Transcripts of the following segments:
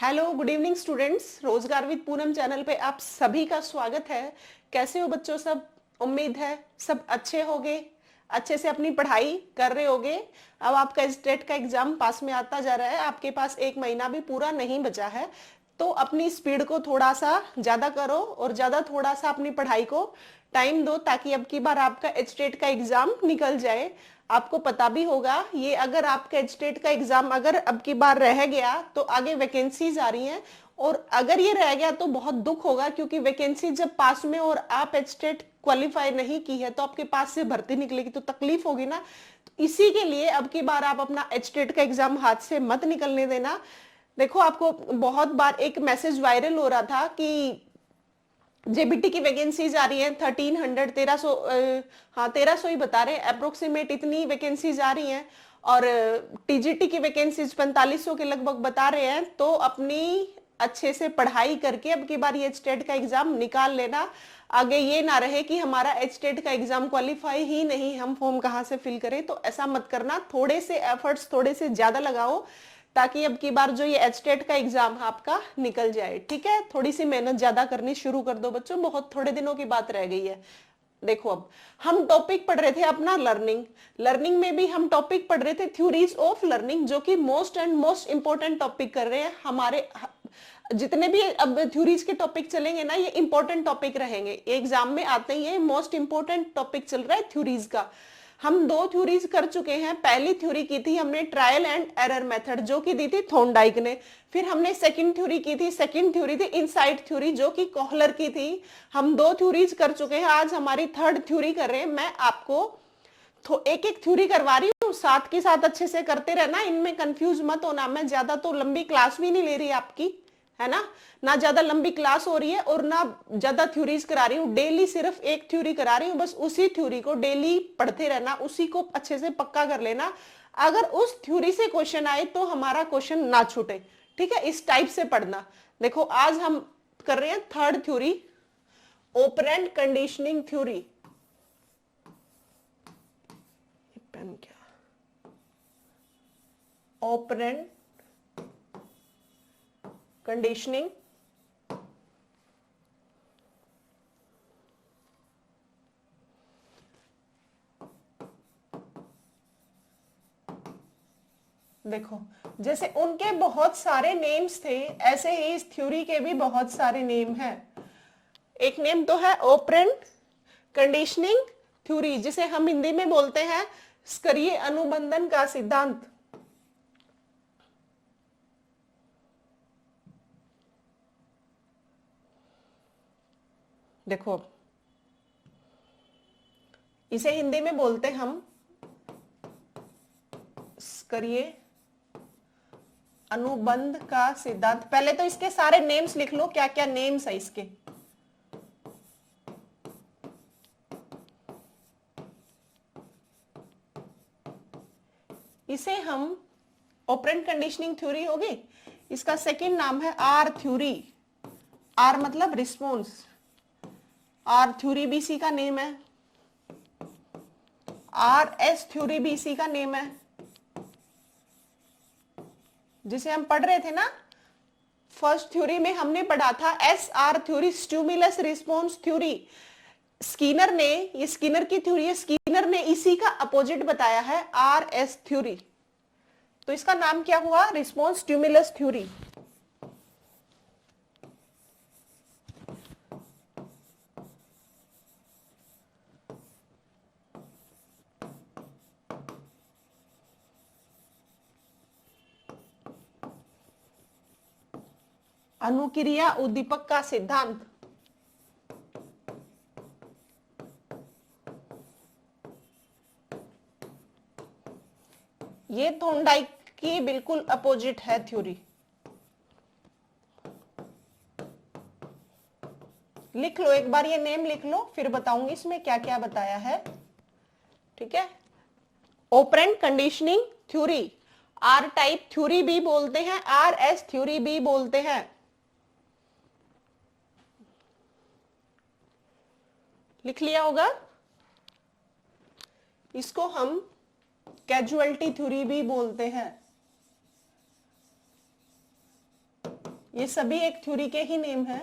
Hello, good evening students. रोजगार with Poonam channel पे आप सभी का स्वागत है। कैसे हो बच्चों सब? उम्मीद है सब अच्छे होंगे, अच्छे से अपनी पढ़ाई कर रहे होगे। अब आपका स्टेट का एग्जाम पास में आता जा रहा है, आपके पास एक महीना भी पूरा नहीं बचा है, तो अपनी स्पीड को थोड़ा सा ज्यादा करो और ज्यादा थोड़ा सा अपनी पढ़ाई को टाइम दो, ताकि अब की बार आपका स्टेट का एग्जाम निकल जाए। आपको पता भी होगा, ये अगर आपका स्टेट का एग्जाम अगर अब की बार रह गया तो आगे वैकेंसीज आ रही हैं, और अगर ये रह गया तो बहुत दुख होगा, क्योंकि वैकेंसी जब पास में और आप स्टेट क्वालिफाई नहीं की है तो आपके पास से भर्ती निकलेगी तो तकलीफ होगी ना। तो इसी के लिए अब की बार आप अपना स्टेट का एग्जाम हाथ से मत निकलने देना। देखो, आपको बहुत बार एक मैसेज वायरल हो रहा था कि जेबीटी की वैकेंसीज आ रही है 1300 1300, हाँ 1300 ही बता रहे हैं अप्रोक्सीमेट, इतनी वैकेंसीज आ रही हैं। और टीजीटी की वैकेंसीज 4500 के लगभग बता रहे हैं। तो अपनी अच्छे से पढ़ाई करके अब की बार ये स्टेट का एग्जाम निकाल लेना। आगे ये ना रहे कि हमारा स्टेट का एग्जाम क्वालिफाई ही नहीं, हम फॉर्म कहाँ से फिल करें। तो ऐसा मत करना, थोड़े से एफर्ट्स थोड़े से ज्यादा लगाओ, ताकि अब की बार जो ये एचटेट का एग्जाम आपका निकल जाए। ठीक है, थोड़ी सी मेहनत ज्यादा करनी शुरू कर दो बच्चों, बहुत थोड़े दिनों की बात रह गई है। देखो, अब हम टॉपिक पढ़ रहे थे अपना लर्निंग। लर्निंग में भी हम टॉपिक पढ़ रहे थे थ्योरीज ऑफ लर्निंग, जो कि most and most important topic कर रहे हैं हमारे। जितने भी अब थ्योरीज के टॉपिक चलेंगे ना, ये इंपॉर्टेंट टॉपिक रहेंगे, एग्जाम में आते ही ये मोस्ट इंपॉर्टेंट टॉपिक चल रहा है थ्योरीज का। हम दो थ्योरीज कर चुके हैं। पहली थ्योरी की थी हमने ट्रायल एंड एरर मेथड, जो कि दी थी थॉर्नडाइक ने। फिर हमने सेकंड थ्योरी की थी, सेकंड थ्योरी थी इनसाइट थ्योरी, जो कि कोहलर की थी। हम दो थ्योरीज कर चुके हैं, आज हमारी थर्ड थ्योरी कर रहे हैं। मैं आपको एक एक थ्योरी करवा रही हूँ, साथ के साथ अच्छे से करते रहना, इनमें कंफ्यूज मत होना। मैं ज्यादा तो लंबी क्लास भी नहीं ले रही आपकी, है ना ज्यादा लंबी क्लास हो रही है और ना ज्यादा थ्योरीज करा रही हूँ। डेली सिर्फ एक थ्योरी करा रही हूँ, बस उसी थ्योरी को डेली पढ़ते रहना, उसी को अच्छे से पक्का कर लेना। अगर उस थ्योरी से क्वेश्चन आए तो हमारा क्वेश्चन ना छूटे। ठीक है, इस टाइप से पढ़ना। देखो, आज हम कर रहे हैं third theory, operant conditioning theory. पेन क्या, ऑपरेंट कंडीशनिंग देखो, जैसे उनके बहुत सारे नेम्स थे, ऐसे ही इस थ्योरी के भी बहुत सारे नेम हैं। एक नेम तो है ऑपरेंट कंडीशनिंग थ्योरी, जिसे हम हिंदी में बोलते हैं स्करीय अनुबंधन का सिद्धांत। देखो, इसे हिंदी में बोलते हम स्करीय अनुबंध का सिद्धांत। पहले तो इसके सारे नेम्स लिख लो, क्या क्या नेम्स है इसके। इसे हम ऑपरेंट कंडीशनिंग थ्योरी होगी। इसका सेकंड नाम है आर थ्योरी। आर मतलब रिस्पॉन्स, आर थ्योरी भी इसी का नेम है। आर एस थ्योरी भी इसी का नेम है, जिसे हम पढ़ रहे थे ना फर्स्ट थ्योरी में, हमने पढ़ा था S R theory, stimulus response theory. Skinner ने, ये स्किनर की थ्योरी है, स्किनर ने इसी का अपोजिट बताया है आर एस थ्योरी। तो इसका नाम क्या हुआ? Response stimulus theory. अनुक्रिया उद्दीपक का सिद्धांत। ये थॉर्नडाइक की बिल्कुल अपोजिट है थ्योरी। लिख लो एक बार, ये नेम लिख लो, फिर बताऊंगी इसमें क्या क्या बताया है। ठीक है, operant conditioning theory, R type theory भी बोलते हैं, आर एस थ्योरी भी बोलते हैं। लिख लिया होगा। इसको हम कैजुअलिटी थ्योरी भी बोलते हैं। ये सभी एक थ्योरी के ही नेम है,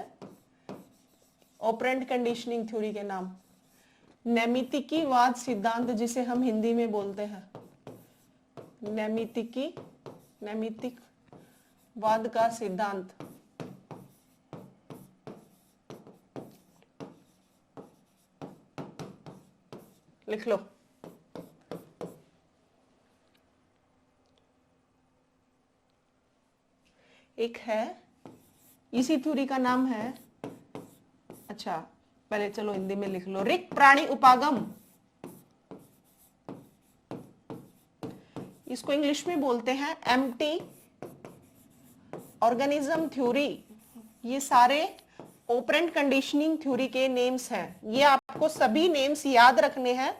ऑपरेंट कंडीशनिंग थ्योरी के नाम। नैमित्तिकीवाद सिद्धांत जिसे हम हिंदी में बोलते हैं, नैमित्तिकवाद का सिद्धांत। लिख लो। एक है, इसी थ्योरी का नाम है, अच्छा पहले चलो हिंदी में लिख लो, रिक्त प्राणी उपागम। इसको इंग्लिश में बोलते हैं एम्प्टी ऑर्गेनिज्म थ्योरी। ये सारे ऑपरेंट कंडीशनिंग थ्योरी के नेम्स हैं। ये आपको सभी नेम्स याद रखने हैं,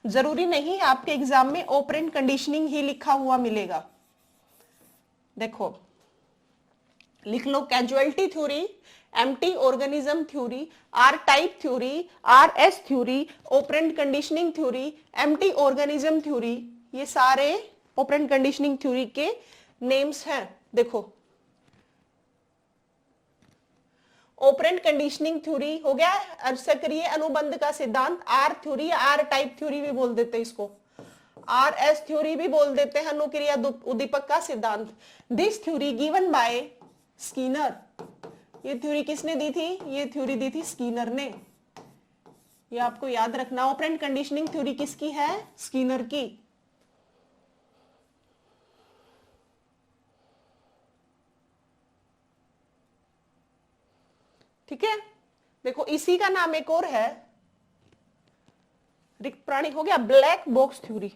जरूरी नहीं आपके एग्जाम में ऑपरेंट कंडीशनिंग ही लिखा हुआ मिलेगा। देखो लिख लो, causality theory, empty organism theory, R type theory, R S theory, operant conditioning theory, empty organism theory, ये सारे ऑपरेंट कंडीशनिंग थ्योरी के नेम्स हैं। देखो ऑपरेंट कंडीशनिंग थ्योरी हो गया सक्रिय अनुबंध का सिद्धांत, R theory, R type theory भी बोल देते हैं इसको, आर एस थ्योरी भी बोल देते हैं, अनुक्रिया उद्दीपक का सिद्धांत। This theory given by Skinner. ये थ्योरी किसने दी थी? ये थ्योरी दी थी स्कीनर ने। ये आपको याद रखना, ऑपरेंट कंडीशनिंग थ्योरी किसकी है? स्कीनर की। ठीक है, देखो इसी का नाम एक और है, रिक्त प्राणी हो गया ब्लैक बॉक्स थ्योरी।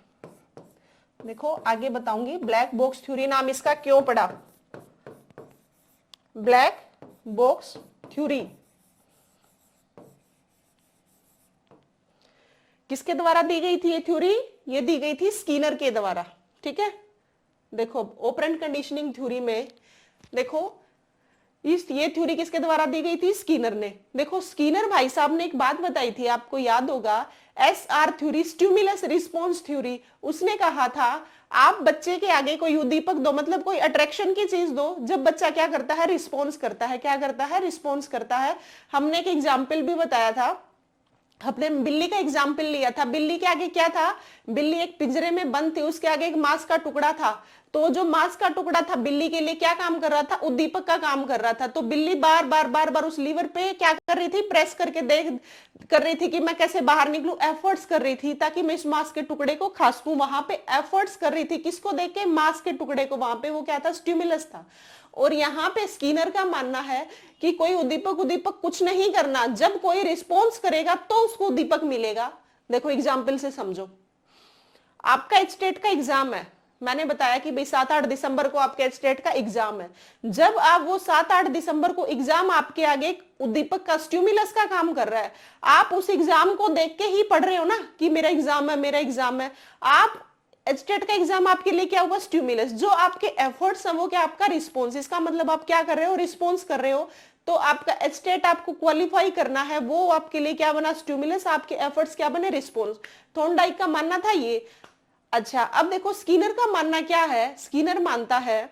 देखो आगे बताऊंगी ब्लैक बॉक्स थ्योरी नाम इसका क्यों पड़ा। ब्लैक बॉक्स थ्योरी किसके द्वारा दी गई थी? ये थ्योरी ये दी गई थी स्कीनर के द्वारा। ठीक है, देखो ऑपरेंट कंडीशनिंग थ्योरी में देखो ये थ्योरी किसके द्वारा दी गई थी? स्कीनर ने। देखो स्कीनर भाई साहब ने एक बात बताई थी, आपको याद होगा, SR theory, stimulus response theory. उसने कहा था आप बच्चे के आगे कोई उद्दीपक दो, मतलब कोई अट्रैक्शन की चीज दो, जब बच्चा क्या करता है? रिस्पॉन्स करता है। क्या करता है? रिस्पॉन्स करता है। हमने एक एग्जाम्पल भी बताया था, अपने बिल्ली का एग्जाम्पल लिया था। बिल्ली के आगे क्या था? बिल्ली एक पिंजरे में बंद थी, उसके आगे एक मांस का टुकड़ा था। तो जो मांस का टुकड़ा था बिल्ली के लिए क्या काम कर रहा था? उद्दीपक का काम कर रहा था। तो बिल्ली बार बार उस लीवर पे क्या कर रही थी? प्रेस करके कर रही थी कि मैं कैसे बाहर निकलूं। एफर्ट्स कर रही थी ताकि मैं इस मांस के टुकड़े को खा सकूं। वहां पे एफर्ट्स कर रही थी, किसको देख के? मांस के टुकड़े को। वहां पे वो क्या था? स्टिमुलस था। और यहाँ पे स्कीनर का मानना है कि कोई उद्दीपक कुछ नहीं करना, जब कोई रिस्पॉन्स करेगा तो उसको उद्दीपक मिलेगा। देखो एग्जाम्पल से समझो, आपका स्टेट का एग्जाम है, मैंने बताया कि भाई 7-8 दिसंबर को आपके स्टेट का एग्जाम है। जब आप वो 7-8 दिसंबर को एग्जाम आपके आगे उद्दीपक का, स्टिमुलस का काम कर रहा है, आप उस एग्जाम को देख के ही पढ़ रहे हो ना कि मेरा एग्जाम है, मेरा एग्जाम है। आप स्टेट का एग्जाम आपके लिए क्या हुआ? स्टिमुलस। जो आपके एफर्ट्स हैं वो क्या? आपका रिस्पॉन्स। इसका मतलब आप क्या कर रहे हो? रिस्पॉन्स कर रहे हो। तो आपका स्टेट आपको क्वालिफाई करना है, वो आपके लिए क्या बना? स्टिमुलस। आपके एफर्ट्स क्या बने? रिस्पॉन्स। थॉर्नडाइक का मानना था ये। अच्छा अब देखो स्कीनर का मानना क्या है? स्कीनर मानता है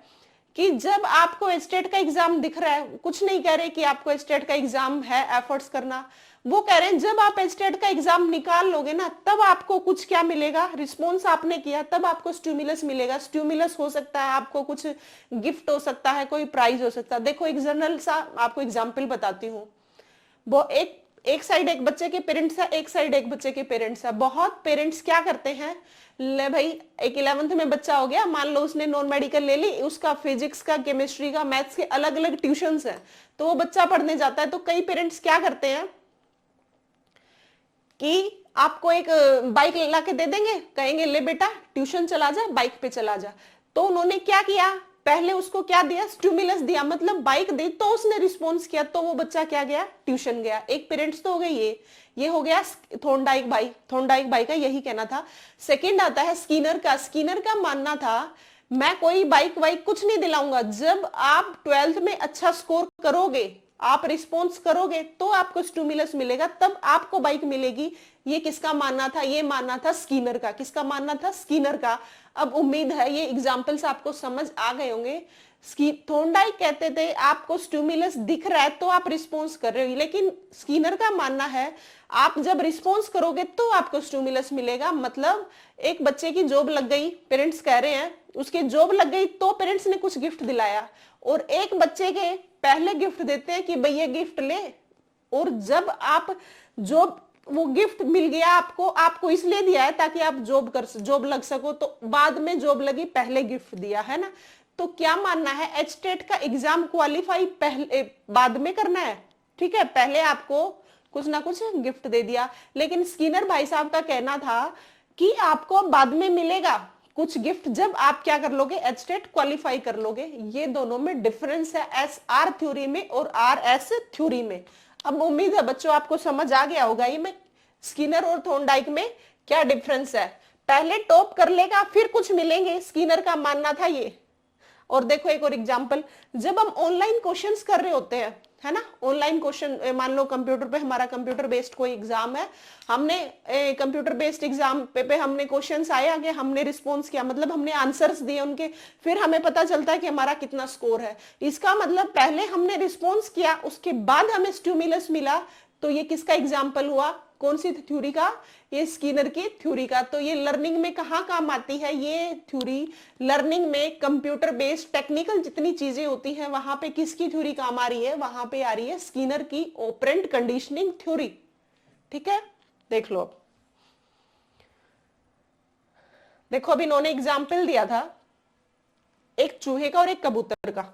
कि जब आपको स्टेट का एग्जाम दिख रहा है, कुछ नहीं कह रहे कि आपको स्टेट का एग्जाम है एफर्ट्स करना, वो कह रहे हैं जब आप स्टेट का एग्जाम निकाल लोगे ना, तब आपको कुछ क्या मिलेगा? रिस्पॉन्स आपने किया, तब आपको स्टिमुलस मिलेगा। स्टिमुलस हो सकता है आपको कुछ गिफ्ट हो सकता है, कोई प्राइज हो सकता है। देखो एक जनरल सा आपको एग्जाम्पल बताती हूँ। वो एक साइड एक बच्चे के पेरेंट्स है, एक साइड एक बच्चे के पेरेंट्स है। बहुत पेरेंट्स क्या करते हैं, ले भाई एक 11th में बच्चा हो गया, मान लो उसने नॉन मेडिकल ले ली, उसका फिजिक्स का, केमिस्ट्री का, मैथ्स के अलग अलग ट्यूशंस हैं, तो वो बच्चा पढ़ने जाता है। तो कई पेरेंट्स क्या करते हैं कि आपको एक बाइक ला के दे देंगे, कहेंगे ले बेटा ट्यूशन चला जा, बाइक पे चला जा। तो उन्होंने क्या किया? पहले उसको क्या दिया? स्टिमुलस दिया, मतलब बाइक दी, तो उसने रिस्पॉन्स किया, तो वो बच्चा क्या गया? ट्यूशन गया। एक पेरेंट्स तो हो गई ये हो गया थॉर्नडाइक भाई का यही कहना था। सेकंड आता है स्कीनर का। स्कीनर का मानना था मैं कोई बाइक वाइक कुछ नहीं दिलाऊंगा, जब आप 12th में अच्छा स्कोर करोगे आप रिस्पॉन्स करोगे तो आपको स्टिमुलस मिलेगा, तब आपको बाइक मिलेगी। ये किसका मानना था? ये मानना था स्किनर का। किसका मानना था? स्किनर का। अब उम्मीद है ये एग्जाम्पल्स आपको समझ आ गए होंगे। थॉर्नडाइक कहते थे आपको स्टिमुलस दिख रहा है तो आप रिस्पॉन्स कर रहे हो, लेकिन स्किनर का मानना है आप जब रिस्पॉन्स करोगे तो आपको स्टिमुलस मिलेगा। मतलब एक बच्चे की जॉब लग गई, पेरेंट्स कह रहे हैं उसकी जॉब लग गई तो पेरेंट्स ने कुछ गिफ्ट दिलाया, और एक बच्चे के पहले गिफ्ट देते हैं कि भाई ये गिफ्ट ले, और जब आप जॉब वो गिफ्ट मिल गया आपको, आपको इसलिए दिया है ताकि आप जॉब लग सको, तो बाद में जॉब लगी, पहले गिफ्ट दिया है ना। तो क्या मानना है? एचटेट का एग्जाम क्वालिफाई पहले बाद में करना है, ठीक है, पहले आपको कुछ ना कुछ गिफ्ट दे दिया। लेकिन स्किनर भाई साहब का कहना था कि आपको बाद में मिलेगा कुछ गिफ्ट जब आप क्या कर लोगे? एचटेट क्वालिफाई कर लोगे। ये दोनों में डिफरेंस है, एस आर थ्योरी में और आर एस थ्योरी में। अब उम्मीद है बच्चों आपको समझ आ गया होगा ये में स्किनर और थॉर्नडाइक में क्या डिफरेंस है। पहले टॉप कर लेगा फिर कुछ मिलेंगे, स्किनर का मानना था ये। और देखो एक और एग्जांपल, जब हम ऑनलाइन क्वेश्चंस कर रहे होते हैं, है ना, ऑनलाइन क्वेश्चन, मान लो कंप्यूटर पे हमारा कंप्यूटर बेस्ड कोई एग्जाम है, हमने कंप्यूटर बेस्ड एग्जाम पे हमने क्वेश्चंस आए आगे, हमने रिस्पॉन्स किया, मतलब हमने आंसर्स दिए उनके, फिर हमें पता चलता है कि हमारा कितना स्कोर है। इसका मतलब पहले हमने रिस्पॉन्स किया, उसके बाद हमें स्टिमुलस मिला, तो ये किसका एग्जाम्पल हुआ? कौन सी थ्योरी का? ये स्किनर की थ्योरी का। तो ये लर्निंग में कहाँ काम आती है ये थ्योरी? लर्निंग में कंप्यूटर बेस्ड टेक्निकल जितनी चीजें होती हैं वहां पे किसकी थ्योरी काम आ रही है? वहां पे आ रही है स्किनर की ऑपरेंट कंडीशनिंग थ्योरी। ठीक है, देख लो। देखो अब इन्होंने एग्जाम्पल दिया था एक चूहे का और एक कबूतर का।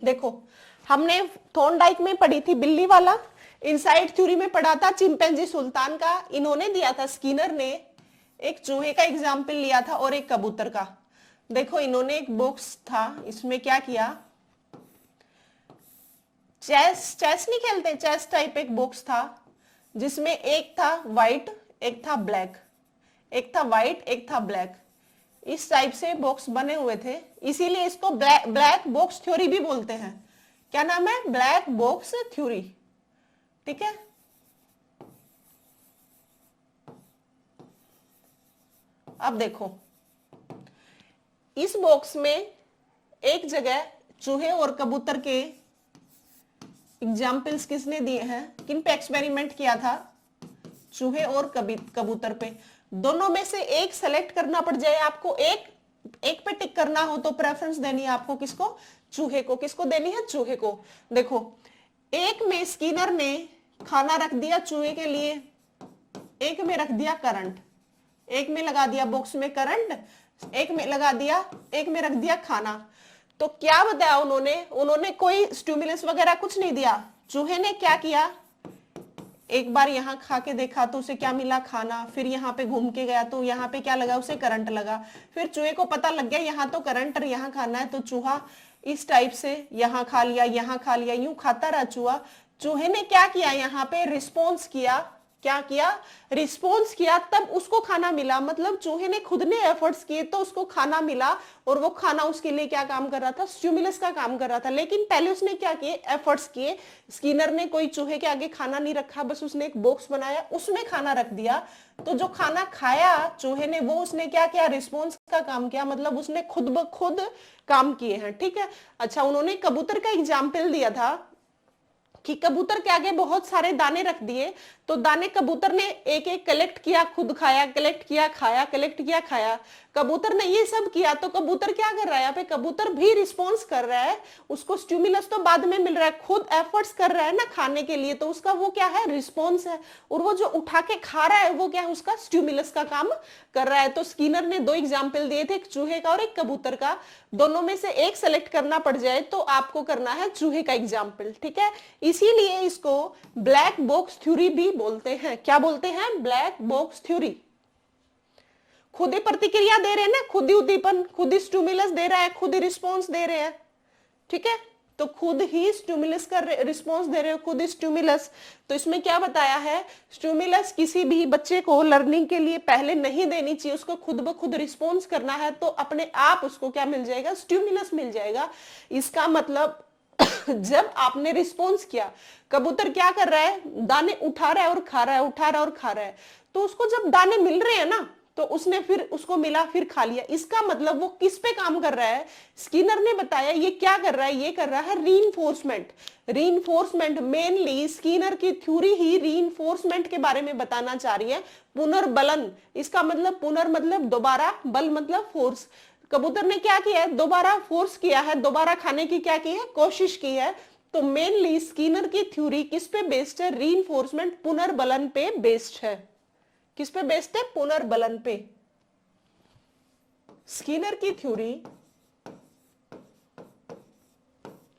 देखो हमने थॉर्नडाइक में पढ़ी थी बिल्ली वाला, इनसाइड थ्योरी में पढ़ा था चिंपैंजी सुल्तान का। इन्होंने दिया था, स्किनर ने एक चूहे का एग्जाम्पल लिया था और एक कबूतर का। देखो इन्होंने एक बॉक्स था, इसमें क्या किया, चेस नहीं खेलते, चेस टाइप एक बॉक्स था जिसमें एक था व्हाइट एक था ब्लैक, एक था व्हाइट एक था ब्लैक, इस टाइप से बॉक्स बने हुए थे, इसीलिए इसको ब्लैक बॉक्स थ्योरी भी बोलते हैं। क्या नाम है? Black box theory. ठीक है, अब देखो इस बॉक्स में एक जगह चूहे और कबूतर के एग्जाम्पल्स किसने दिए हैं? किन पे एक्सपेरिमेंट किया था? चूहे और कबूतर पे। दोनों में से एक सेलेक्ट करना पड़ जाए आपको, एक पे टिक करना हो तो प्रेफरेंस देनी है आपको किसको? चूहे को। किसको देनी है? चूहे को। देखो एक में स्किनर ने खाना रख दिया चूहे के लिए, एक में रख दिया करंट, एक में लगा दिया बॉक्स में करंट, एक में लगा दिया, एक में रख दिया खाना। तो क्या बताया उन्होंने कोई स्टिमुलस वगैरह कुछ नहीं दिया। चूहे ने क्या किया, एक बार यहां खा के देखा तो उसे क्या मिला? खाना। फिर यहाँ पे घूम के गया तो यहाँ पे क्या लगा? उसे करंट लगा। फिर चूहे को पता लग गया यहाँ तो करंट और यहाँ खाना है, तो चूहा इस टाइप से यहाँ खा लिया, यहाँ खा लिया, यूं खाता रहा चूहा। चूहे ने क्या किया? यहाँ पे रिस्पॉन्स किया। क्या किया? रिस्पॉन्स किया, तब उसको खाना मिला। मतलब चूहे ने खुद ने एफर्ट्स किए तो उसको खाना मिला, और वो खाना उसके लिए क्या काम कर रहा था? स्टिमुलस का काम कर रहा था। लेकिन पहले उसने क्या किए? एफर्ट्स किए। स्किनर ने कोई चूहे के आगे खाना नहीं रखा, बस उसने एक बॉक्स बनाया, उसमें खाना रख दिया। तो जो खाना खाया चूहे ने, वो उसने क्या किया? रिस्पॉन्स का काम किया। मतलब उसने खुद ब खुद काम किए हैं। ठीक है। अच्छा, उन्होंने कबूतर का एग्जाम्पल दिया था कि कबूतर के आगे बहुत सारे दाने रख दिए, तो दाने कबूतर ने एक एक कलेक्ट किया, खुद खाया, कलेक्ट किया, खाया, कलेक्ट किया, खाया। कबूतर ने ये सब किया, तो कबूतर क्या कर रहा है? यहाँ पे कबूतर भी रिस्पॉन्स कर रहा है, उसको स्टिमुलस तो बाद में मिल रहा है, खुद एफर्ट्स कर रहा है ना खाने के लिए, तो उसका वो क्या है? रिस्पॉन्स है। और वो जो उठा के खा रहा है वो क्या है? उसका स्टिमुलस का काम कर रहा है। तो स्किनर ने दो एग्जाम्पल दिए थे, एक चूहे का और एक कबूतर का। दोनों में से एक सेलेक्ट करना पड़ जाए तो आपको करना है चूहे का एग्जाम्पल। ठीक है, इसीलिए इसको ब्लैक बॉक्स थ्योरी भी बोलते हैं। क्या बोलते हैं? Black box theory. खुद ही प्रतिक्रिया दे रहे हैं ना, खुद ही उद्दीपन, खुद ही स्टिमुलस दे रहा है, खुद ही रिस्पॉन्स दे रहे हैं। ठीक है, तो खुद ही स्टिमुलस का रिस्पॉन्स दे रहे हो, खुद ही स्टिमुलस। तो इसमें क्या बताया है? स्टिमुलस किसी भी बच्चे को लर्निंग के लिए पहले नहीं देनी चाहिए, उसको खुद ब खुद रिस्पॉन्स करना है, तो अपने आप उसको क्या मिल जाएगा? स्टिमुलस मिल जाएगा। इसका मतलब जब आपने रिस्पॉन्स किया, कबूतर क्या कर रहा है, दाने उठा रहा है और खा रहा है, उठा रहा है और खा रहा है, तो उसको जब दाने मिल रहे हैं ना, तो उसने फिर उसको मिला, फिर खा लिया। इसका मतलब वो किस पे काम कर रहा है, स्किनर ने बताया ये क्या कर रहा है, ये कर रहा है रीइंफोर्समेंट। रीइंफोर्समेंट मेनली स्किनर की थ्योरी ही रीइंफोर्समेंट के बारे में बताना चाह रही है। पुनर्बलन, इसका मतलब पुनर मतलब दोबारा, बल मतलब फोर्स। कबूतर ने क्या किया है, दोबारा फोर्स किया है, दोबारा खाने की क्या की है, कोशिश की है। तो मेनली स्किनर की थ्योरी किस पे बेस्ड है, रीइंफोर्समेंट, पुनर्बलन पे बेस्ड है। किस पे बेस्ड है, पुनर्बलन पे। स्किनर की थ्योरी,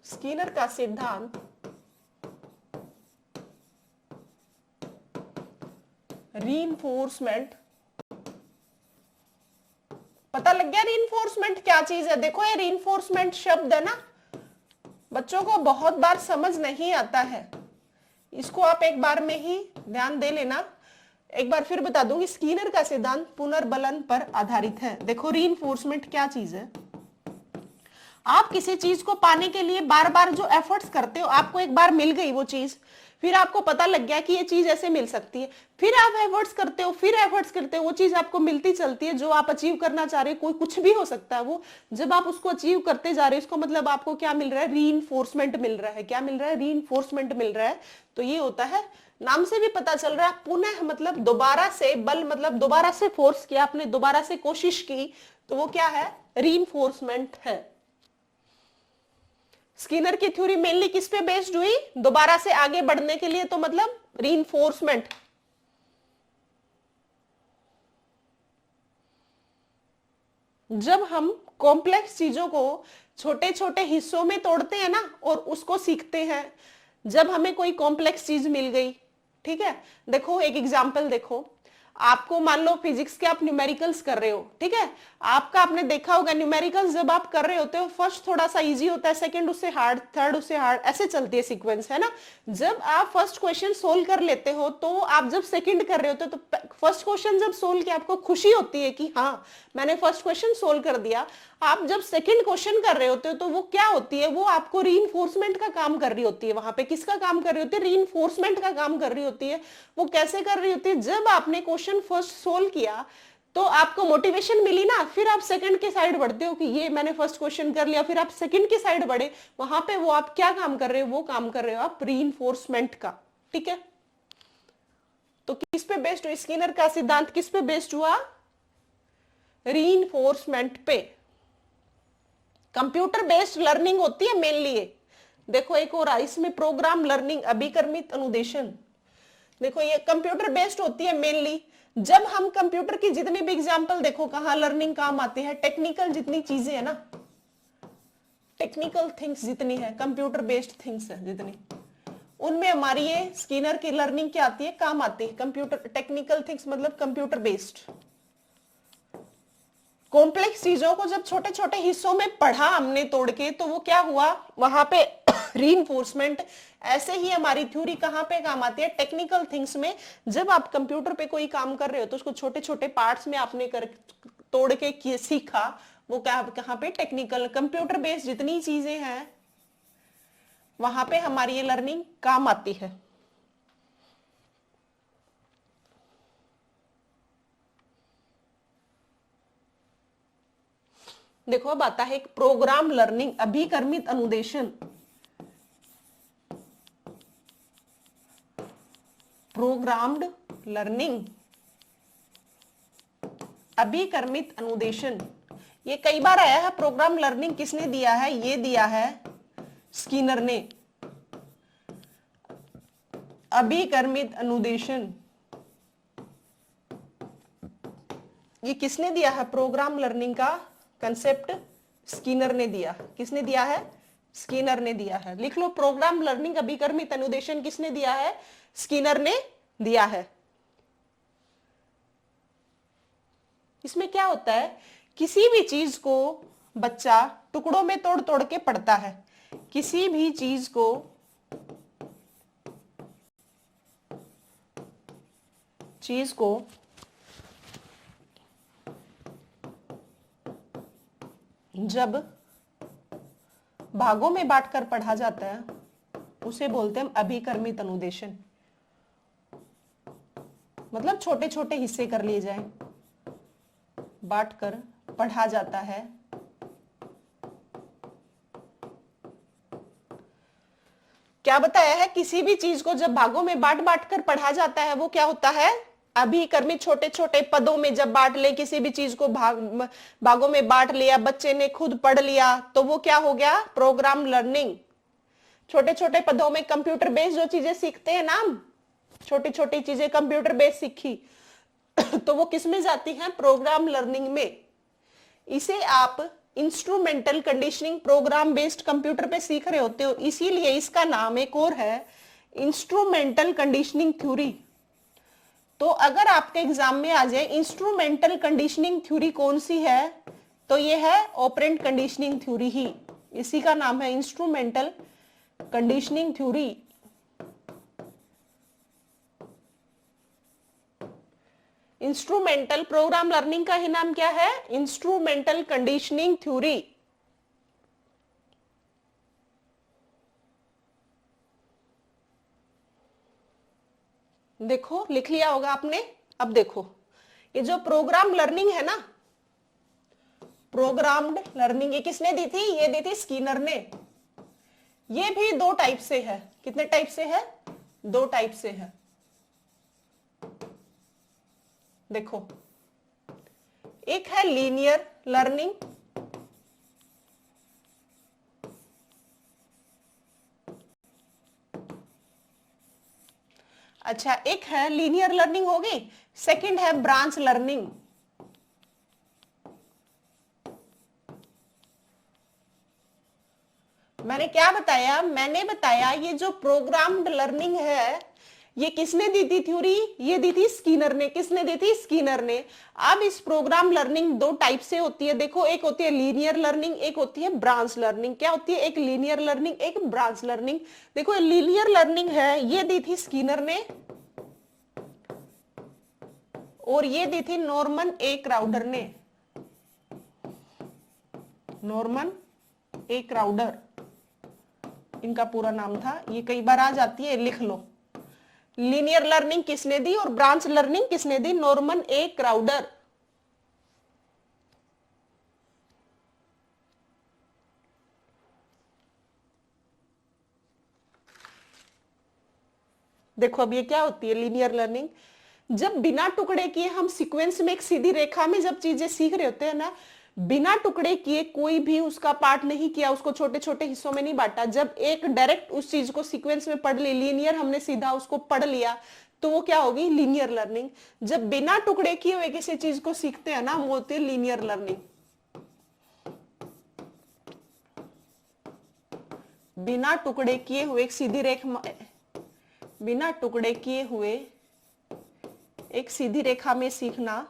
स्किनर का सिद्धांत रीइंफोर्समेंट। पता लग गया रीइंफोर्समेंट क्या चीज है। देखो ये रीइंफोर्समेंट शब्द है ना, बच्चों को बहुत बार समझ नहीं आता है, इसको आप एक बार में ही ध्यान दे लेना। एक बार फिर बता दूंगी, स्किनर का सिद्धांत पुनर्बलन पर आधारित है। देखो रीइंफोर्समेंट क्या चीज है, आप किसी चीज को पाने के लिए बार बार जो एफर्ट्स करते हो, आपको एक बार मिल गई वो चीज, फिर आपको पता लग गया कि ये चीज ऐसे मिल सकती है, फिर आप एफर्ट्स करते हो, फिर एफर्ट्स करते हो, वो चीज आपको मिलती चलती है, जो आप अचीव करना चाह रहे हो, कोई कुछ भी हो सकता है वो। जब आप उसको अचीव करते जा रहे हो, इसको मतलब आपको क्या मिल रहा है, रीइंफोर्समेंट मिल रहा है। क्या मिल रहा है, रीइंफोर्समेंट मिल रहा है। तो ये होता है, नाम से भी पता चल रहा है, पुनः मतलब दोबारा से, बल मतलब दोबारा से फोर्स किया आपने, दोबारा से कोशिश की, तो वो क्या है, रीइंफोर्समेंट है। स्किनर की थ्योरी मेनली किस पे बेस्ड हुई, दोबारा से आगे बढ़ने के लिए, तो मतलब रीइंफोर्समेंट। जब हम कॉम्प्लेक्स चीजों को छोटे छोटे हिस्सों में तोड़ते हैं ना और उसको सीखते हैं, जब हमें कोई कॉम्प्लेक्स चीज मिल गई, ठीक है, देखो एक एग्जांपल देखो, आपको मान लो फिजिक्स के आप न्यूमेरिकल्स कर रहे हो, ठीक है, आपका आपने देखा होगा न्यूमेरिकल्स जब आप कर रहे होते हो, फर्स्ट थोड़ा सा इजी होता है, सेकंड उससे हार्ड, थर्ड उससे हार्ड, ऐसे चलती है सीक्वेंस, है ना। जब आप फर्स्ट क्वेश्चन सोल्व कर लेते हो, तो आप जब सेकंड कर रहे होते हो, तो फर्स्ट क्वेश्चन जब सोल्व किया आपको खुशी होती है कि हाँ मैंने फर्स्ट क्वेश्चन सोल्व कर दिया। आप जब सेकंड क्वेश्चन कर रहे होते हो, तो वो क्या होती है, वो आपको रीइंफोर्समेंट का काम कर रही होती है। वहां पे किसका काम कर रही होती है, रीइंफोर्समेंट का काम कर रही होती है। वो कैसे कर रही होती है, जब आपने क्वेश्चन फर्स्ट सोल्व किया तो आपको मोटिवेशन मिली ना, फिर आप सेकंड के साइड बढ़ते हो कि ये मैंने फर्स्ट क्वेश्चन कर लिया, फिर आप सेकंड के साइड बढ़े, वहां पे वो आप क्या काम कर रहे हो, वो काम कर रहे हो आप रीइंफोर्समेंट का, ठीक है। तो किस पे बेस्ड हुआ, स्किनर का सिद्धांत किस पे बेस्ड हुआ, रीइंफोर्समेंट पे। कंप्यूटर बेस्ड लर्निंग होती है मेनली। देखो एक और इसमें प्रोग्राम लर्निंग, अभिकर्मित अनुदेशन। देखो ये कंप्यूटर बेस्ड होती है मेनली। जब हम कंप्यूटर की जितनी भी एग्जांपल देखो कहां लर्निंग काम आती है, टेक्निकल जितनी चीजें है ना, टेक्निकल थिंग्स जितनी है, कंप्यूटर बेस्ड थिंग्स है जितनी, उनमें हमारी ये स्किनर की लर्निंग क्या आती है, काम आती है। कंप्यूटर टेक्निकल थिंग्स मतलब कंप्यूटर बेस्ड। कॉम्प्लेक्स चीजों को जब छोटे छोटे हिस्सों में पढ़ा हमने तोड़ के, तो वो क्या हुआ, वहां पे रीइंफोर्समेंट। ऐसे ही हमारी थ्योरी कहां पे काम आती है, टेक्निकल थिंग्स में। जब आप कंप्यूटर पे कोई काम कर रहे हो, तो उसको छोटे छोटे पार्ट्स में आपने कर तोड़ के सीखा, वो क्या कहां पे, टेक्निकल कंप्यूटर बेस्ड जितनी चीजें हैं वहां पे हमारी ये लर्निंग काम आती है। देखो अब आता है एक प्रोग्राम लर्निंग, अभिकर्मित अनुदेशन। प्रोग्राम्ड लर्निंग, अभिकर्मित अनुदेशन, ये कई बार आया है। प्रोग्राम लर्निंग किसने दिया है, ये दिया है स्किनर ने। अभिकर्मित अनुदेशन ये किसने दिया है, प्रोग्राम लर्निंग का कंसेप्ट स्किनर ने दिया। किसने दिया है, स्किनर ने दिया है। लिख लो, प्रोग्राम लर्निंग अभिकर्मित अनुदेशन किसने दिया है, स्किनर ने दिया है। इसमें क्या होता है, किसी भी चीज को बच्चा टुकड़ों में तोड़ तोड़ के पढ़ता है। किसी भी चीज को जब भागों में बांटकर पढ़ा जाता है उसे बोलते हैं हम अभिकर्मित अनुदेशन। मतलब छोटे छोटे हिस्से कर लिए जाएं, बांटकर पढ़ा जाता है। क्या बताया है, किसी भी चीज को जब भागों में बांट बांट कर पढ़ा जाता है वो क्या होता है, अभिकर्मित। छोटे छोटे पदों में जब बांट ले किसी भी चीज को, भागों में बांट लिया, बच्चे ने खुद पढ़ लिया, तो वो क्या हो गया, प्रोग्राम लर्निंग। छोटे छोटे पदों में कंप्यूटर बेस्ड जो चीजें सीखते हैं ना, छोटी छोटी चीजें कंप्यूटर बेस्ड सीखी तो वो किस में जाती हैं, प्रोग्राम लर्निंग में। इसे आप instrumental conditioning program based computer पे सीख रहे होते हो, इसीलिए इसका नाम एक और है इंस्ट्रूमेंटल कंडीशनिंग थ्योरी। तो अगर आपके एग्जाम में आ जाए इंस्ट्रूमेंटल कंडीशनिंग थ्योरी कौन सी है, तो ये है ऑपरेंट कंडीशनिंग थ्योरी ही, इसी का नाम है instrumental conditioning theory. Instrumental programme learning का ही नाम क्या है, इंस्ट्रूमेंटल कंडीशनिंग थ्योरी। देखो लिख लिया होगा आपने। अब देखो ये जो प्रोग्राम लर्निंग है ना, प्रोग्राम्ड लर्निंग, ये किसने दी थी, ये दी थी स्किनर ने। ये भी दो टाइप से है, कितने टाइप से है, दो टाइप से है। देखो एक है लीनियर लर्निंग, अच्छा एक है लीनियर लर्निंग होगी, सेकंड है ब्रांच लर्निंग। मैंने क्या बताया, मैंने बताया ये जो प्रोग्राम्ड लर्निंग है ये किसने दी थी थ्योरी, ये दी थी स्किनर ने। किसने दी थी, स्किनर ने। अब इस प्रोग्राम लर्निंग दो टाइप से होती है, देखो एक होती है लीनियर लर्निंग, एक होती है ब्रांच लर्निंग। क्या होती है, एक लीनियर लर्निंग एक ब्रांच लर्निंग। देखो लीनियर लर्निंग है ये दी थी स्किनर ने, और ये दी थी नॉर्मन ए क्राउडर ने, नॉर्मन ए क्राउडर इनका पूरा नाम था, ये कई बार आ जाती है, लिख लो। लीनियर लर्निंग किसने दी और ब्रांच लर्निंग किसने दी, नॉर्मन ए क्राउडर। देखो अब ये क्या होती है लीनियर लर्निंग, जब बिना टुकड़े किए हम सीक्वेंस में एक सीधी रेखा में जब चीजें सीख रहे होते हैं ना, बिना टुकड़े किए कोई भी उसका पार्ट नहीं किया, उसको छोटे छोटे हिस्सों में नहीं बांटा, जब एक डायरेक्ट उस चीज को सीक्वेंस में पढ़ ली, लीनियर हमने सीधा उसको पढ़ लिया, तो वो क्या होगी, लीनियर लर्निंग। जब बिना टुकड़े किए हुए किसी चीज को सीखते हैं ना, वो होती है लीनियर लर्निंग। बिना टुकड़े किए हुए एक सीधी रेखा, बिना टुकड़े किए हुए एक सीधी रेखा में सीखना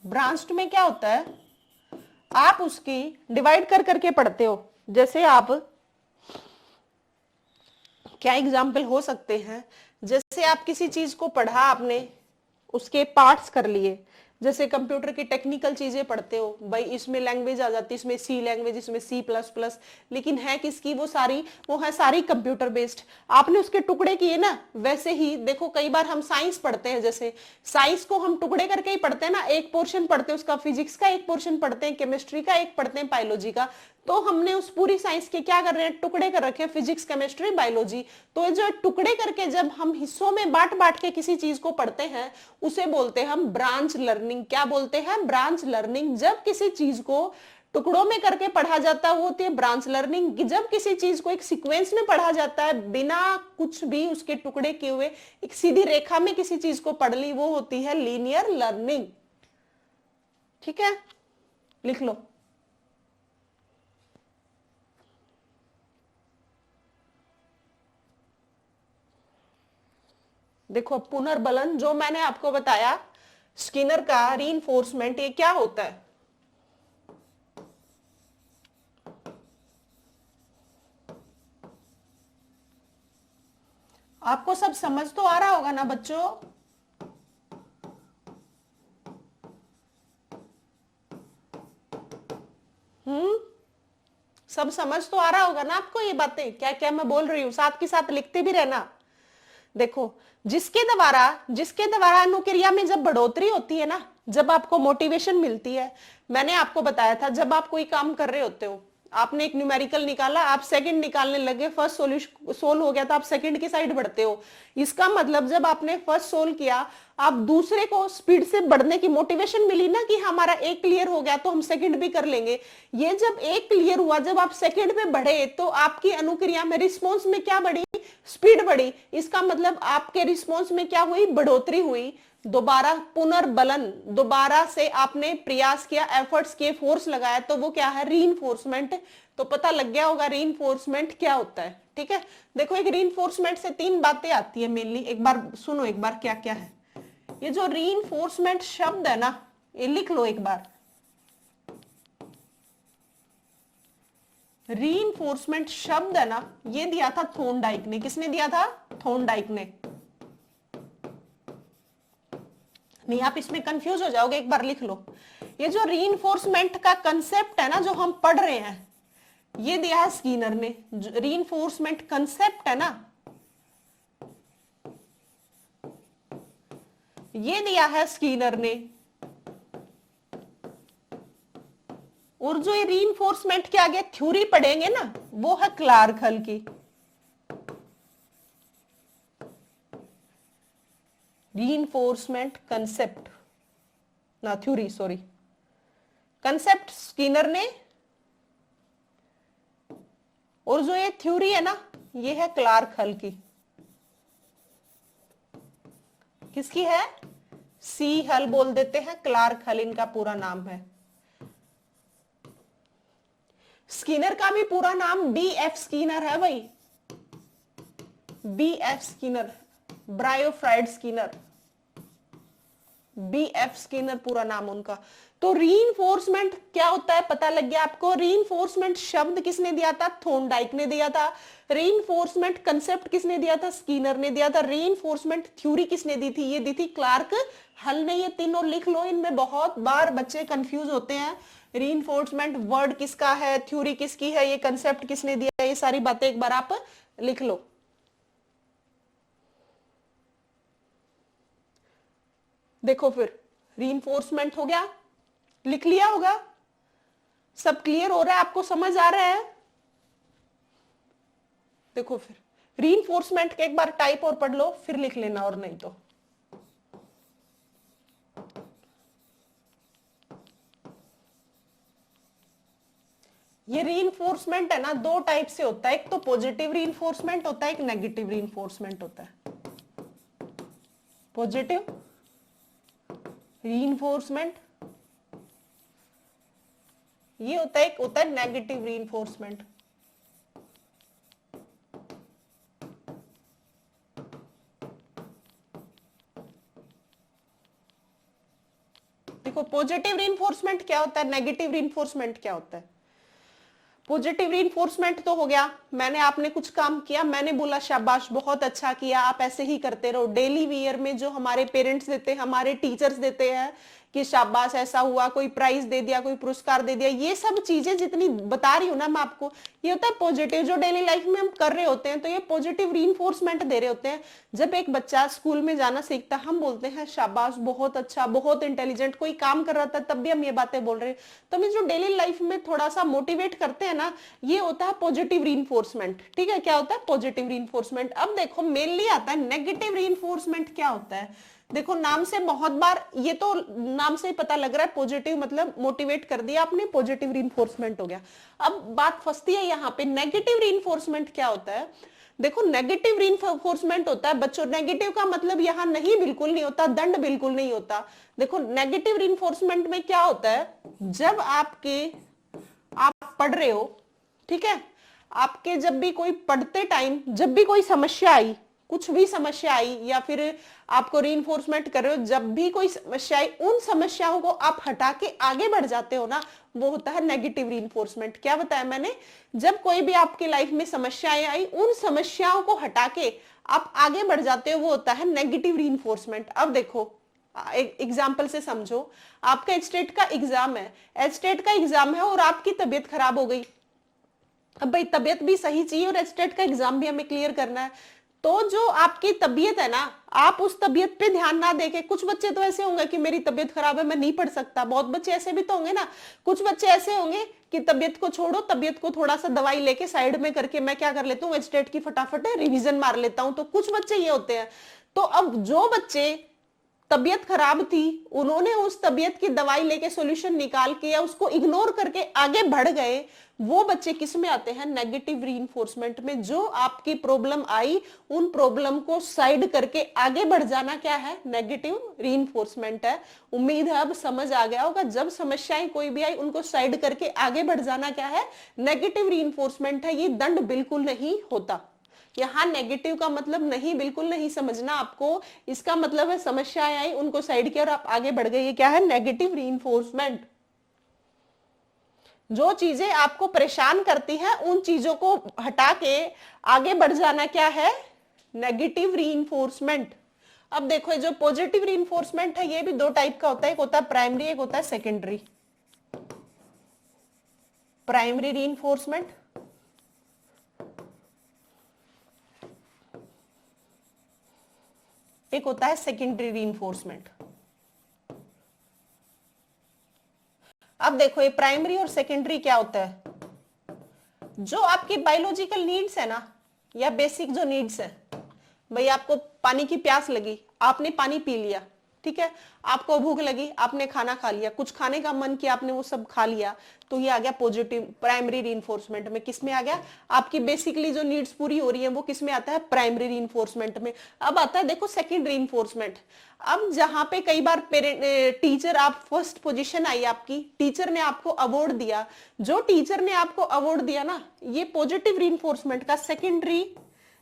ब्रांच्ड में क्या होता है, आप उसकी डिवाइड कर करके पढ़ते हो। जैसे आप, क्या एग्जाम्पल हो सकते हैं, जैसे आप किसी चीज को पढ़ा आपने, उसके पार्ट्स कर लिए, जैसे कंप्यूटर की टेक्निकल चीजें पढ़ते हो, भाई इसमें लैंग्वेज आ जाती है, इसमें सी लैंग्वेज, इसमें सी प्लस प्लस, लेकिन है किसकी वो सारी, वो है सारी कंप्यूटर बेस्ड। आपने उसके टुकड़े किए ना, वैसे ही देखो कई बार हम साइंस पढ़ते हैं, जैसे साइंस को हम टुकड़े करके ही पढ़ते हैं ना, एक पोर्शन पढ़ते हैं उसका, फिजिक्स का एक पोर्शन पढ़ते हैं, केमिस्ट्री का एक पढ़ते हैं, बायोलॉजी का, तो हमने उस पूरी साइंस के क्या कर रहे हैं, टुकड़े कर रखे हैं, फिजिक्स केमिस्ट्री बायोलॉजी। तो ये जो टुकड़े करके जब हम हिस्सों में बांट बांट के किसी चीज को पढ़ते हैं, उसे बोलते हैं हम ब्रांच लर्निंग। क्या बोलते हैं, ब्रांच लर्निंग। जब किसी चीज को टुकड़ों में करके पढ़ा जाता है वो होती है ब्रांच लर्निंग। जब किसी चीज को एक सीक्वेंस में पढ़ा जाता है बिना कुछ भी उसके टुकड़े किए हुए, एक सीधी रेखा में किसी चीज को पढ़ ली, वो होती है लीनियर लर्निंग। ठीक है, लिख लो। देखो पुनर्बलन जो मैंने आपको बताया, स्किनर का रीइंफोर्समेंट, ये क्या होता है, आपको सब समझ तो आ रहा होगा ना बच्चों? सब समझ तो आ रहा होगा ना आपको ये बातें, क्या क्या मैं बोल रही हूं? साथ के साथ लिखते भी रहना। देखो, जिसके द्वारा अनुक्रिया में जब बढ़ोतरी होती है ना, जब आपको मोटिवेशन मिलती है, मैंने आपको बताया था जब आप कोई काम कर रहे होते हो, आपने एक न्यूमेरिकल निकाला, आप सेकंड निकालने लगे, फर्स्ट सॉल्यूशन सोल्व हो गया तो आप सेकंड की साइड बढ़ते हो। इसका मतलब जब आपने फर्स्ट सोल्व किया, आप दूसरे को स्पीड से बढ़ने की मोटिवेशन मिली ना कि हमारा एक क्लियर हो गया तो हम सेकंड भी कर लेंगे। ये जब एक क्लियर हुआ, जब आप सेकंड पे बढ़े तो आपकी अनुक्रिया में रिस्पॉन्स में क्या बढ़ी? स्पीड बढ़ी। इसका मतलब आपके रिस्पॉन्स में क्या हुई? बढ़ोतरी हुई। दोबारा पुनर्बलन, दोबारा से आपने प्रयास किया, एफर्ट्स किए, फोर्स लगाया, तो वो क्या है? रीइंफोर्समेंट। तो पता लग गया होगा रीइंफोर्समेंट क्या होता है। ठीक है, देखो एक रीइंफोर्समेंट से तीन बातें आती है मेनली, एक बार सुनो एक बार क्या क्या है। ये जो रीइंफोर्समेंट शब्द है ना, ये लिख लो एक बार। रीइंफोर्समेंट शब्द है ना, ये दिया था थॉर्नडाइक ने। किसने दिया था? थॉर्नडाइक ने। नहीं, आप इसमें कंफ्यूज हो जाओगे, एक बार लिख लो। ये जो रीइंफोर्समेंट का कंसेप्ट है ना, जो हम पढ़ रहे हैं, ये दिया है स्कीनर ने। रीइंफोर्समेंट कंसेप्ट है ना, ये दिया है स्कीनर ने। और जो ये रीइंफोर्समेंट के आगे थ्योरी पढ़ेंगे ना, वो है क्लार्क हल की। रीइंफोर्समेंट कंसेप्ट ना थ्योरी, सॉरी, कंसेप्ट स्कीनर ने, और जो ये थ्योरी है ना, ये है क्लार्क हल की। किसकी है? सी हल बोल देते हैं, क्लार्क हल इनका पूरा नाम है। स्कीनर का भी पूरा नाम B.F. स्कीनर है भाई, B.F. Skinner, ब्रायोफ्राइड Skinner, B.F. Skinner पूरा नाम उनका। तो रीइंफोर्समेंट क्या होता है पता लग गया आपको। रीइंफोर्समेंट शब्द किसने दिया था? थॉर्नडाइक ने दिया था। रीइंफोर्समेंट कंसेप्ट किसने दिया था? स्कीनर ने दिया था। रीइंफोर्समेंट थ्योरी किसने दी थी? ये दी थी क्लार्क हल ने। ये तीनों लिख लो, इनमें बहुत बार बच्चे कंफ्यूज होते हैं। रीइंफोर्समेंट वर्ड किसका है, थ्योरी किसकी है, ये कंसेप्ट किसने दिया है, ये सारी बातें एक बार आप लिख लो। देखो फिर रीइंफोर्समेंट हो गया, लिख लिया होगा, सब क्लियर हो रहा है, आपको समझ आ रहा है? देखो फिर रीइंफोर्समेंट के एक बार टाइप और पढ़ लो, फिर लिख लेना, और नहीं तो ये रीइंफोर्समेंट है ना, दो टाइप से होता है। एक तो पॉजिटिव रीइंफोर्समेंट होता है, एक नेगेटिव रीइंफोर्समेंट होता है। पॉजिटिव रीइंफोर्समेंट ये होता है, एक होता है नेगेटिव रीइंफोर्समेंट। देखो पॉजिटिव रीइंफोर्समेंट क्या होता है, नेगेटिव रीइंफोर्समेंट क्या होता है। पॉजिटिव रीइंफोर्समेंट तो हो गया, मैंने आपने कुछ काम किया, मैंने बोला शाबाश बहुत अच्छा किया, आप ऐसे ही करते रहो। डेली वियर में जो हमारे पेरेंट्स देते हैं, हमारे टीचर्स देते हैं कि शाबाश ऐसा हुआ, कोई प्राइज दे दिया, कोई पुरस्कार दे दिया, ये सब चीजें जितनी बता रही हूं ना मैं आपको, ये होता है पॉजिटिव। जो डेली लाइफ में हम कर रहे होते हैं तो ये पॉजिटिव रीइंफोर्समेंट दे रहे होते हैं। जब एक बच्चा स्कूल में जाना सीखता, हम बोलते हैं शाबाश बहुत अच्छा, बहुत इंटेलिजेंट, कोई काम कर रहा था तब भी हम ये बातें बोल रहे हैं। तो हमें जो डेली लाइफ में थोड़ा सा मोटिवेट करते हैं ना, ये होता है पॉजिटिव रीइंफोर्समेंट। ठीक है, क्या होता है? Positive reinforcement. अब देखो मेनली आता है नेगेटिव रीइंफोर्समेंट। क्या होता है? देखो नाम से बहुत बार, ये तो नाम से ही पता लग रहा है, पॉजिटिव मतलब मोटिवेट कर दिया आपने, पॉजिटिव रीइंफोर्समेंट हो गया। अब बात फंसती है यहाँ पे, नेगेटिव रीइंफोर्समेंट क्या होता है। देखो नेगेटिव रीइंफोर्समेंट होता है बच्चों, नेगेटिव का मतलब यहाँ नहीं बिल्कुल नहीं होता, दंड बिल्कुल नहीं होता। देखो नेगेटिव रीइंफोर्समेंट में क्या होता है, जब आप पढ़ रहे हो, ठीक है, आपके जब भी कोई पढ़ते टाइम जब भी कोई समस्या आई, कुछ भी समस्या आई या फिर आपको रीइंफोर्समेंट कर रहे हो, जब भी कोई समस्या आई उन समस्याओं को आप हटा के आगे बढ़ जाते हो ना, वो होता है नेगेटिव रीइंफोर्समेंट। क्या बताया मैंने? जब कोई भी आपकी लाइफ में समस्याएं आई, उन समस्याओं को हटा के आप आगे बढ़ जाते हो, वो होता है नेगेटिव रीइंफोर्समेंट। अब देखो एक एग्जाम्पल से समझो, आपका एचटेट का एग्जाम है, एचटेट का एग्जाम है और आपकी तबीयत खराब हो गई। अब भाई तबीयत भी सही चाहिए और एचटेट का एग्जाम भी हमें क्लियर करना है, तो जो आपकी तबीयत है ना, आप उस तबीयत पे ध्यान ना देके, कुछ बच्चे तो ऐसे होंगे कि मेरी तबीयत खराब है मैं नहीं पढ़ सकता, बहुत बच्चे ऐसे भी तो होंगे ना। कुछ बच्चे ऐसे होंगे कि तबीयत को छोड़ो, तबीयत को थोड़ा सा दवाई लेके साइड में करके मैं क्या कर लेता हूँ, एचटेट की फटाफट रिविजन मार लेता हूँ। तो कुछ बच्चे ये होते हैं। तो अब जो बच्चे तबीयत खराब थी, उन्होंने उस तबीयत की दवाई लेके सॉल्यूशन निकाल के या उसको इग्नोर करके आगे बढ़ गए, वो बच्चे किस में आते हैं, नेगेटिव रीइंफोर्समेंट में। जो आपकी प्रॉब्लम आई, उन प्रॉब्लम को साइड करके आगे बढ़ जाना क्या है, नेगेटिव रीइंफोर्समेंट है। उम्मीद है अब समझ आ गया होगा। जब समस्याएं कोई भी आई, उनको साइड करके आगे बढ़ जाना क्या है, नेगेटिव रीइंफोर्समेंट है। ये दंड बिल्कुल नहीं होता। यहाँ नेगेटिव का मतलब नहीं, बिल्कुल नहीं समझना आपको। इसका मतलब है समस्याएं आई, उनको साइड किया और आप आगे बढ़ गए। ये क्या है, नेगेटिव रीइंफोर्समेंट। जो चीजें आपको परेशान करती हैं, उन चीजों को हटा के आगे बढ़ जाना क्या है, नेगेटिव रीइंफोर्समेंट। अब देखो जो पॉजिटिव रीइंफोर्समेंट है, ये भी दो टाइप का होता है, एक होता है प्राइमरी, एक होता है सेकेंडरी। प्राइमरी रीइंफोर्समेंट, एक होता है सेकेंडरी रीइंफोर्समेंट। अब देखो ये प्राइमरी और सेकेंडरी क्या होता है, जो आपकी बायोलॉजिकल नीड्स है ना, या बेसिक जो नीड्स है, भाई आपको पानी की प्यास लगी, आपने पानी पी लिया, ठीक है। आपको भूख लगी, आपने खाना खा लिया, कुछ खाने का मन किया, आपने वो सब खा लिया, तो ये आ गया पॉजिटिव प्राइमरी रीइंफोर्समेंट में। किस में आ गया, आपकी बेसिकली जो नीड्स पूरी हो रही है वो किस में आता है, प्राइमरी रीइंफोर्समेंट में। अब आता है देखो सेकंड रीइंफोर्समेंट। अब जहां पे कई बार टीचर, आप फर्स्ट पोजीशन आई आपकी, टीचर ने आपको अवार्ड दिया, जो टीचर ने आपको अवार्ड दिया ना, ये पॉजिटिव रीइंफोर्समेंट का सेकेंडरी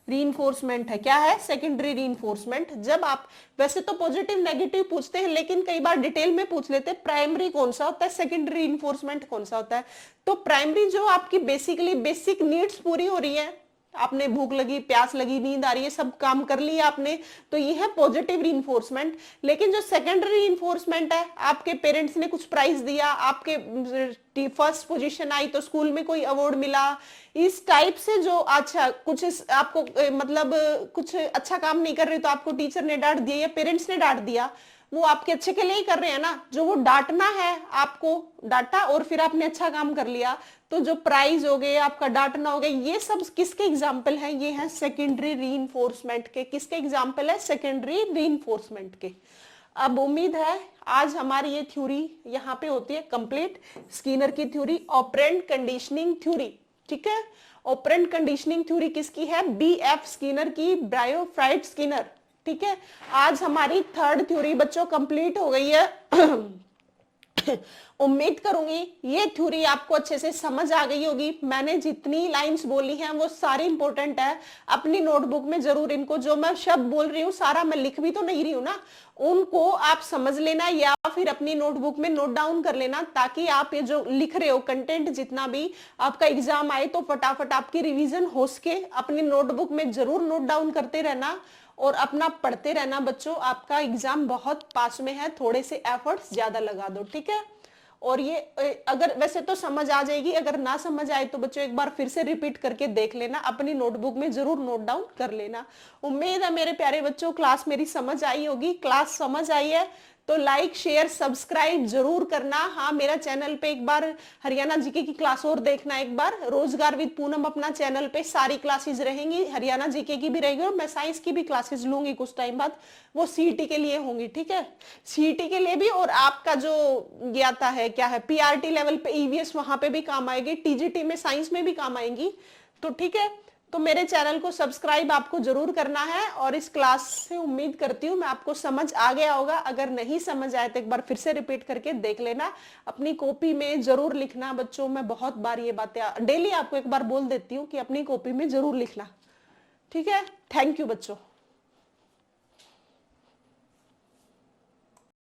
रीइंफोर्समेंट है। क्या है, सेकेंडरी रीइंफोर्समेंट। जब आप, वैसे तो पॉजिटिव नेगेटिव पूछते हैं, लेकिन कई बार डिटेल में पूछ लेते हैं प्राइमरी कौन सा होता है, सेकेंडरी रीइंफोर्समेंट कौन सा होता है। तो प्राइमरी जो आपकी बेसिकली बेसिक नीड्स पूरी हो रही है, आपने भूख लगी, प्यास लगी, नींद आ रही है, सब काम कर लिया आपने, तो ये है पॉजिटिव रीइंफोर्समेंट। लेकिन जो सेकेंडरी रीइंफोर्समेंट है, आपके पेरेंट्स ने कुछ प्राइज दिया, आपके फर्स्ट पोजीशन आई तो स्कूल में कोई अवार्ड मिला, इस टाइप से जो अच्छा कुछ आपको मतलब कुछ अच्छा काम नहीं कर रहे तो आपको टीचर ने डांट दिया या पेरेंट्स ने डांट दिया, वो आपके अच्छे के लिए ही कर रहे हैं ना। जो वो डांटना है, आपको डांटा और फिर आपने अच्छा काम कर लिया, तो जो प्राइज हो गए, आपका डांटना हो गया, ये सब किसके एग्जाम्पल हैं, ये हैं सेकेंडरी रीइंफोर्समेंट के। किसके एग्जाम्पल है, सेकेंडरी रीइंफोर्समेंट के। अब उम्मीद है आज हमारी ये थ्योरी यहाँ पे होती है कंप्लीट, स्किनर की थ्योरी, ऑपरेंट कंडीशनिंग थ्योरी, ठीक है। ऑपरेंट कंडीशनिंग थ्योरी किसकी है, BF स्किनर की, ब्रायोफ्राइट स्किनर, ठीक है। आज हमारी थर्ड थ्योरी बच्चों कंप्लीट हो गई है। उम्मीद करूंगी ये थ्योरी आपको अच्छे से समझ आ गई होगी। मैंने जितनी लाइंस बोली हैं वो सारी इंपॉर्टेंट है, अपनी नोटबुक में जरूर इनको, जो मैं शब्द बोल रही हूँ सारा मैं लिख भी तो नहीं रही हूँ ना, उनको आप समझ लेना या फिर अपनी नोटबुक में नोट डाउन कर लेना, ताकि आप ये जो लिख रहे हो कंटेंट जितना भी, आपका एग्जाम आए तो फटाफट आपकी रिवीजन हो सके। अपनी नोटबुक में जरूर नोट डाउन करते रहना और अपना पढ़ते रहना बच्चों। आपका एग्जाम बहुत पास में है, थोड़े से एफर्ट्स ज्यादा लगा दो, ठीक है। और ये अगर वैसे तो समझ आ जाएगी, अगर ना समझ आए तो बच्चों एक बार फिर से रिपीट करके देख लेना, अपनी नोटबुक में जरूर नोट डाउन कर लेना। उम्मीद है मेरे प्यारे बच्चों क्लास मेरी समझ आई होगी। क्लास समझ आई है तो लाइक शेयर सब्सक्राइब जरूर करना। हाँ, मेरा चैनल पे एक बार हरियाणा जीके की क्लास और देखना, एक बार रोजगार विद पूनम अपना चैनल पे सारी क्लासेस रहेंगी, हरियाणा जीके की भी रहेगी और मैं साइंस की भी क्लासेस लूंगी कुछ टाइम बाद, वो सीईटी के लिए होंगी, ठीक है। सीईटी के लिए भी, और आपका जो ये आता है क्या है PRT लेवल पे EVS, वहां पे भी काम आएगी, TGT में साइंस में भी काम आएंगी, तो ठीक है। तो मेरे चैनल को सब्सक्राइब आपको जरूर करना है। और इस क्लास से उम्मीद करती हूँ मैं आपको समझ आ गया होगा। अगर नहीं समझ आए तो एक बार फिर से रिपीट करके देख लेना, अपनी कॉपी में जरूर लिखना बच्चों। मैं बहुत बार ये बातें डेली आपको एक बार बोल देती हूँ कि अपनी कॉपी में जरूर लिखना, ठीक है। थैंक यू बच्चों।